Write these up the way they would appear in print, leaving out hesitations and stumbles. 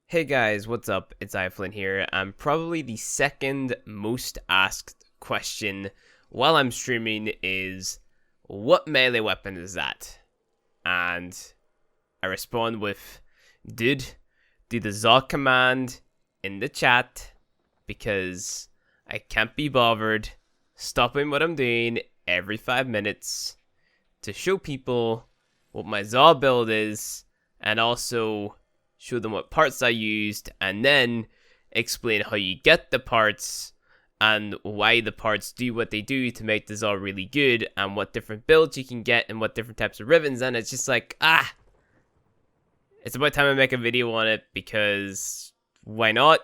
Hey guys, what's up? It's iFlynn here. Probably the second most asked question while I'm streaming is, what melee weapon is that? And I respond with, dude, do the Zaw command in the chat because I can't be bothered stopping what I'm doing every 5 minutes to show people what my Zaw build is and also show them what parts I used, and then explain how you get the parts and why the parts do what they do to make this all really good, and what different builds you can get and what different types of ribbons. And it's just like, it's about time I make a video on it, because why not?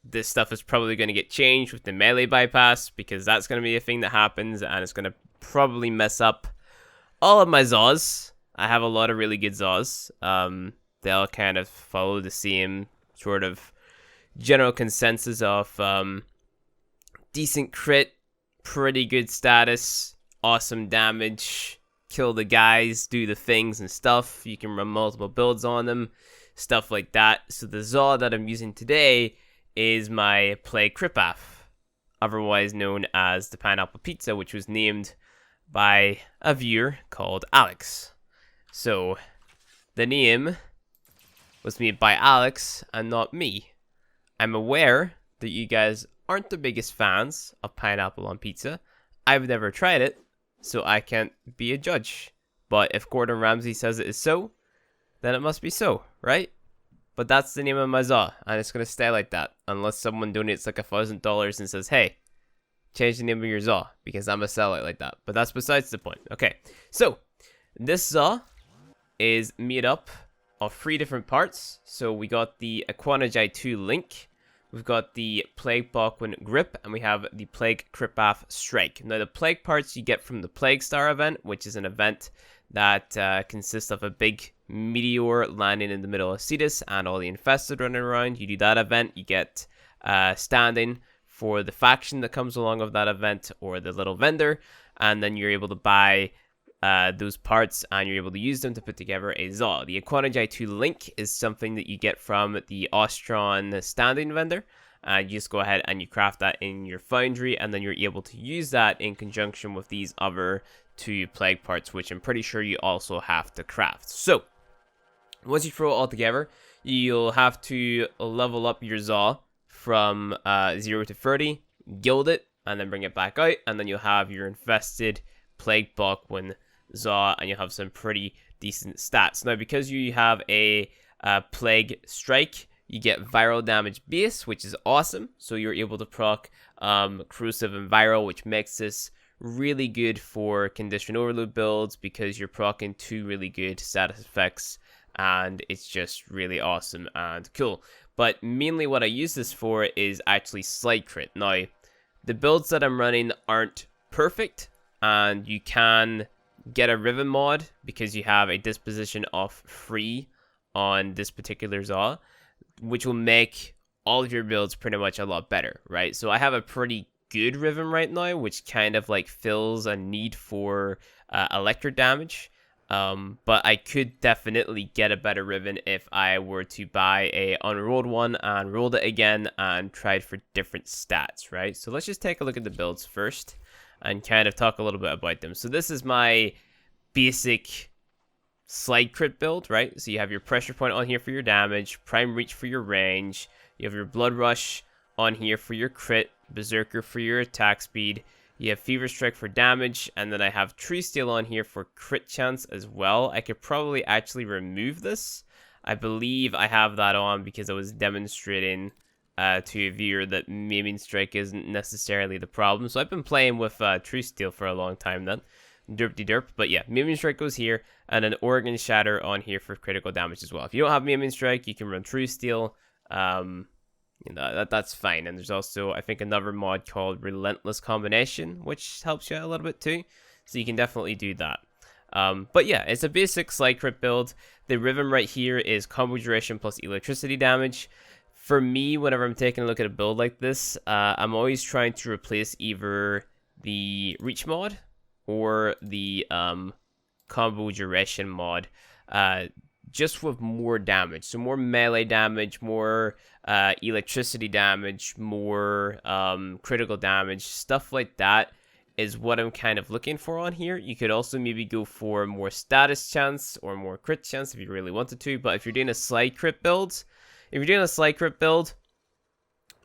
This stuff is probably going to get changed with the melee bypass, because that's going to be a thing that happens, and it's going to probably mess up all of my Zaws. I have a lot of really good Zaws. They all kind of follow the same sort of general consensus of decent crit, pretty good status, awesome damage, kill the guys, do the things and stuff. You can run multiple builds on them, stuff like that. So the Zaw that I'm using today is my Plague Kripath, otherwise known as the Pineapple Pizza, which was named by a viewer called Alex. So the name was made by Alex and not me. I'm aware that you guys aren't the biggest fans of pineapple on pizza. I've never tried it, so I can't be a judge. But if Gordon Ramsay says it is so, then it must be so, right? But that's the name of my Zaw, and it's going to stay like that unless someone donates like $1,000 and says, hey, change the name of your Zaw, because I'm going to sell it like that. But that's besides the point. Okay, so this Zaw is made up of 3 different parts. So we got the Aquanagi 2 Link, we've got the Plague Bachwin Grip, and we have the Plague Kripath Strike. Now the Plague parts you get from the Plague Star event, which is an event that consists of a big meteor landing in the middle of Cetus and all the infested running around. You do that event, you get standing for the faction that comes along with that event, or the little vendor, and then you're able to buy those parts, and you're able to use them to put together a Zaw. The Aquanagi 2 Link is something that you get from the Ostron standing vendor. You just go ahead and you craft that in your foundry, and then you're able to use that in conjunction with these other 2 plague parts, which I'm pretty sure you also have to craft. So once you throw it all together, you'll have to level up your Zaw from 0 to 30, gild it, and then bring it back out, and then you'll have your infested Plague Bachwin Zaw, and you'll have some pretty decent stats. Now, because you have a Plague Strike, you get viral damage base, which is awesome. So you're able to proc corrosive and viral, which makes this really good for condition overload builds, because you're proccing 2 really good status effects, and it's just really awesome and cool. But mainly what I use this for is actually slide crit. Now, the builds that I'm running aren't perfect, and you can get a Riven mod because you have a disposition of 3 on this particular Zaw, which will make all of your builds pretty much a lot better, right? So I have a pretty good Riven right now, which kind of like fills a need for electric damage. But I could definitely get a better Riven if I were to buy a unrolled one and rolled it again and tried for different stats, right? So let's just take a look at the builds first and kind of talk a little bit about them. So this is my basic slide crit build, right? So you have your pressure point on here for your damage, prime reach for your range, you have your blood rush on here for your crit, berserker for your attack speed, you have fever strike for damage, and then I have tree steal on here for crit chance as well. I could probably actually remove this. I believe I have that on because I was demonstrating to a viewer that maiming strike isn't necessarily the problem. So I've been playing with tree steal for a long time then. Derp. But yeah, maiming strike goes here, and an Oregon shatter on here for critical damage as well. If you don't have maiming strike, you can run true steal. That's fine. And there's also, I think, another mod called Relentless Combination, which helps you out a little bit too. So you can definitely do that. But yeah, it's a basic slide crit build. The Riven right here is combo duration plus electricity damage. For me, whenever I'm taking a look at a build like this, I'm always trying to replace either the reach mod or the combo duration mod. just with more damage. So more melee damage, more electricity damage, more critical damage, stuff like that is what I'm kind of looking for on here. You could also maybe go for more status chance or more crit chance if you really wanted to. But if you're doing a slide crit build,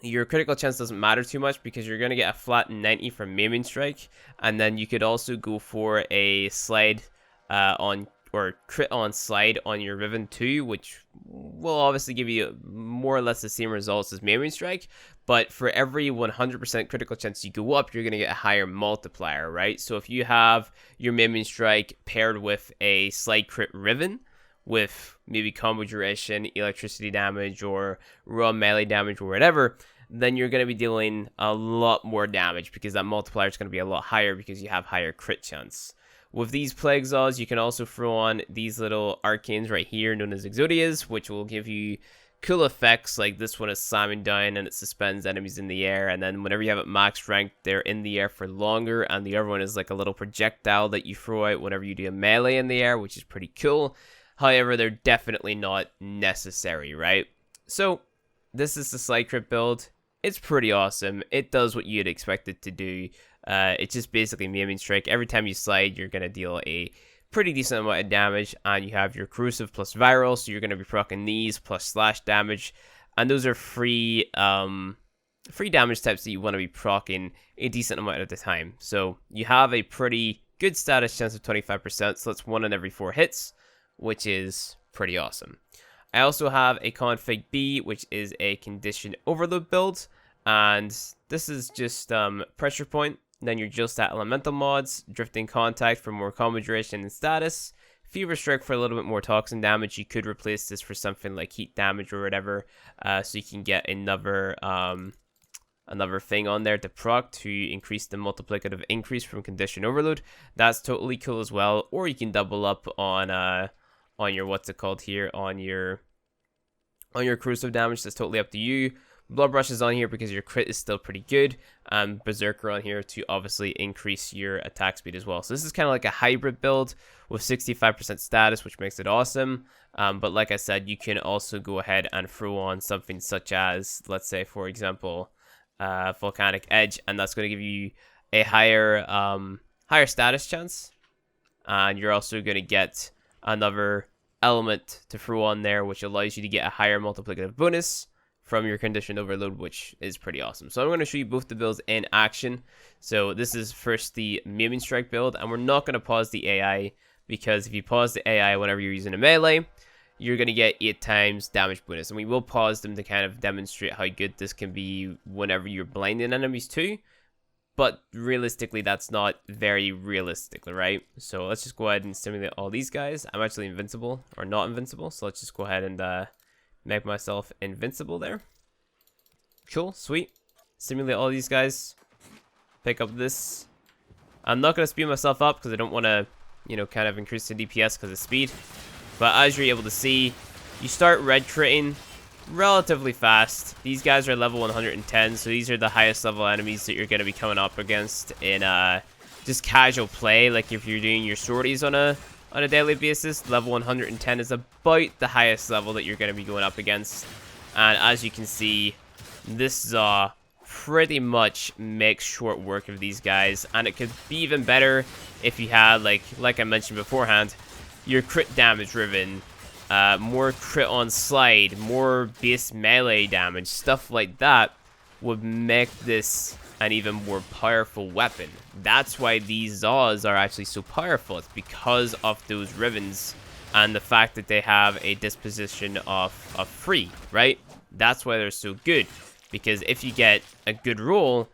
your critical chance doesn't matter too much because you're going to get a flat 90 from maiming strike. And then you could also go for a slide on or crit on slide on your Riven 2, which will obviously give you more or less the same results as maiming strike. But for every 100% critical chance you go up, you're going to get a higher multiplier, right? So if you have your maiming strike paired with a slide crit Riven, with maybe combo duration, electricity damage, or raw melee damage, or whatever, then you're going to be dealing a lot more damage because that multiplier is going to be a lot higher because you have higher crit chance. With these Plague Zaws, you can also throw on these little arcanes right here known as Exodias, which will give you cool effects, like this one is slamming down and it suspends enemies in the air, and then whenever you have it max ranked, they're in the air for longer, and the other one is like a little projectile that you throw out whenever you do a melee in the air, which is pretty cool. However, they're definitely not necessary, right? So, this is the slide crit build. It's pretty awesome. It does what you'd expect it to do. It's just basically maiming strike. Every time you slide, you're going to deal a pretty decent amount of damage, and you have your corrosive plus viral, so you're going to be proccing these plus slash damage, and those are free damage types that you want to be proccing a decent amount of the time. So you have a pretty good status chance of 25%, so that's 1 in every 4 hits, which is pretty awesome. I also have a config B, which is a condition overload build, and this is just pressure point. Then you're just at elemental mods, drifting contact for more combo duration and status, fever strike for a little bit more toxin damage. You could replace this for something like heat damage or whatever, so you can get another thing on there to proc to increase the multiplicative increase from condition overload. That's totally cool as well. Or you can double up on your what's it called here, on your corrosive damage. That's totally up to you. Blood Rush is on here because your crit is still pretty good, and Berserker on here to obviously increase your attack speed as well. So this is kind of like a hybrid build with 65% status, which makes it awesome. But like I said, you can also go ahead and throw on something such as, let's say, for example, Volcanic Edge, and that's going to give you a higher status chance, and you're also going to get another element to throw on there, which allows you to get a higher multiplicative bonus from your condition overload, which is pretty awesome. So I'm going to show you both the builds in action. So this is first the maiming strike build, and we're not going to pause the AI, because if you pause the AI whenever you're using a melee, you're going to get 8 times damage bonus, and we will pause them to kind of demonstrate how good this can be whenever you're blinding enemies too. But realistically, that's not very realistic, right? So let's just go ahead and simulate all these guys. I'm actually invincible, or not invincible, so let's just go ahead and make myself invincible there. Cool, sweet. Simulate all these guys. Pick up this. I'm not going to speed myself up because I don't want to, kind of increase the DPS because of speed. But as you're able to see, you start red critting relatively fast. These guys are level 110, so these are the highest level enemies that you're going to be coming up against in just casual play. Like if you're doing your sorties on a daily basis, level 110 is about the highest level that you're going to be going up against. And as you can see, this Zaw pretty much makes short work of these guys, and it could be even better if you had, like I mentioned beforehand, your crit damage driven, more crit on slide, more base melee damage, stuff like that would make this an even more powerful weapon. That's why these Zaws are actually so powerful. It's because of those Rivens and the fact that they have a disposition of free, right? That's why they're so good. Because if you get a good roll,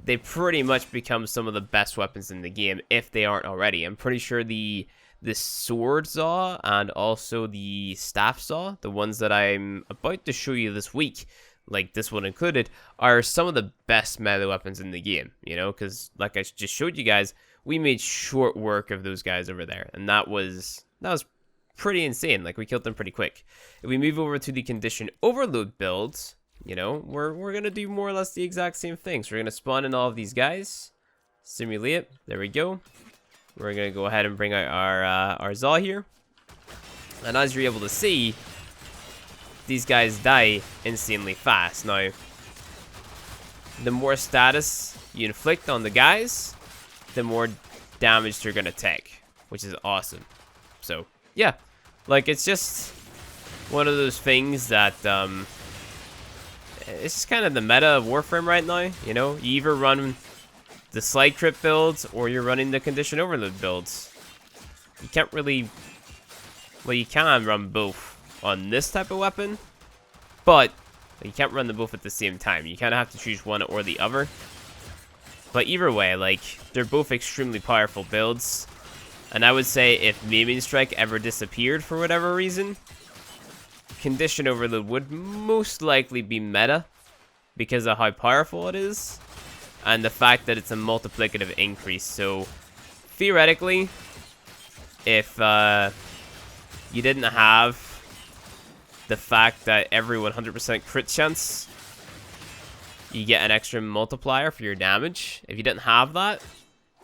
they pretty much become some of the best weapons in the game, if they aren't already. I'm pretty sure the sword Zaw and also the staff Zaw, the ones that I'm about to show you this week, like this one included, are some of the best melee weapons in the game, because like I just showed you guys, we made short work of those guys over there, and that was pretty insane. Like, we killed them pretty quick. If we move over to the condition overload builds, we're gonna do more or less the exact same things. We're gonna spawn in all of these guys, simulate it, there we go. We're gonna go ahead and bring out our Zaw here. And as you're able to see, these guys die insanely fast. Now, the more status you inflict on the guys, the more damage they're gonna take, which is awesome. So, yeah. Like, it's just one of those things that, it's just kind of the meta of Warframe right now, you know? You either run the slide crit builds, or you're running the condition overload builds. You can't really... Well, you can run both on this type of weapon, but you can't run them both at the same time. You kind of have to choose one or the other. But either way, like, they're both extremely powerful builds. And I would say if Maiming Strike ever disappeared for whatever reason, Condition Overload would most likely be meta because of how powerful it is and the fact that it's a multiplicative increase. So theoretically, if you didn't have the fact that every 100% crit chance you get an extra multiplier for your damage, if you didn't have that,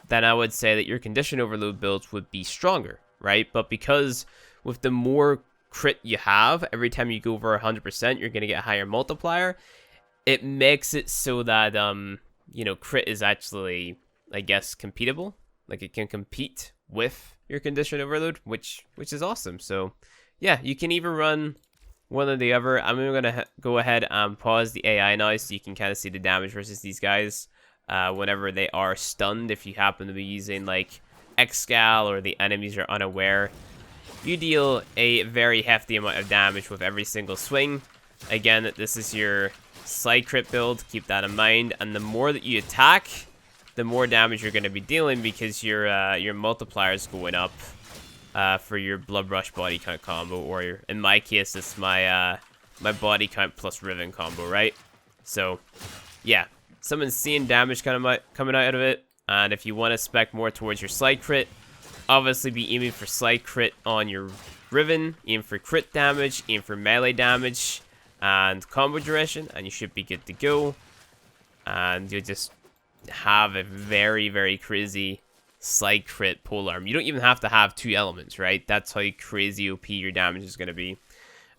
then I would say that your Condition Overload builds would be stronger, right? But because with the more crit you have, every time you go over 100%, you're going to get a higher multiplier. It makes it so that, you know, crit is actually, I guess, competable. Like, it can compete with your Condition Overload, which is awesome. So, yeah, you can either run one or the other. I'm going to go ahead and pause the AI now so you can kind of see the damage versus these guys. Whenever they are stunned, if you happen to be using like Excal or the enemies are unaware, you deal a very hefty amount of damage with every single swing. Again, this is your slide crit build, keep that in mind, and the more that you attack, the more damage you're going to be dealing because your multiplier is going up for your Blood Rush body count combo, or in my case, it's my my body count plus Riven combo, right? So, yeah. Some insane damage coming out of it, and if you want to spec more towards your slide crit, obviously be aiming for slide crit on your Riven, aim for crit damage, aim for melee damage, and combo duration, and you should be good to go. And you'll just have a very, very crazy slide crit polearm. You don't even have to have 2 elements, right? That's how crazy OP your damage is going to be.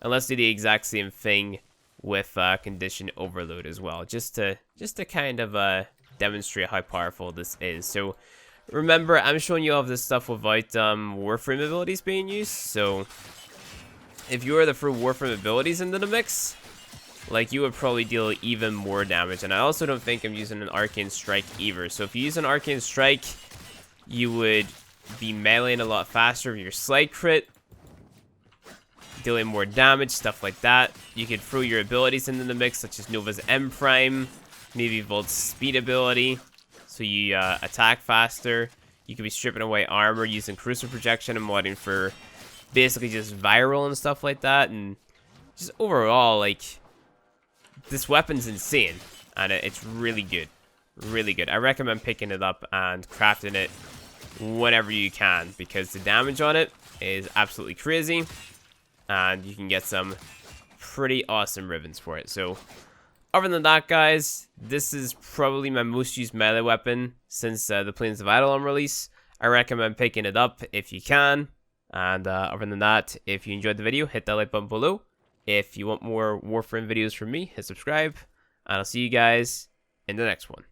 And let's do the exact same thing with Condition Overload as well, just to kind of demonstrate how powerful this is. So remember, I'm showing you all of this stuff without Warframe abilities being used. So if you were to throw Warframe abilities into the mix, like, you would probably deal even more damage. And I also don't think I'm using an Arcane Strike either. So if you use an Arcane Strike, you would be meleeing a lot faster with your slide crit, dealing more damage, stuff like that. You could throw your abilities into the mix, such as Nova's M Prime, maybe Volt's speed ability, so you attack faster. You could be stripping away armor using Crucible Projection and modding for basically just viral and stuff like that. And just overall, like, this weapon's insane, and it's really good. Really good. I recommend picking it up and crafting it whenever you can, because the damage on it is absolutely crazy. And you can get some pretty awesome ribbons for it. So, other than that, guys, this is probably my most used melee weapon since the Plains of Eidolon release. I recommend picking it up if you can. And other than that, if you enjoyed the video, hit that like button below. If you want more Warframe videos from me, hit subscribe. And I'll see you guys in the next one.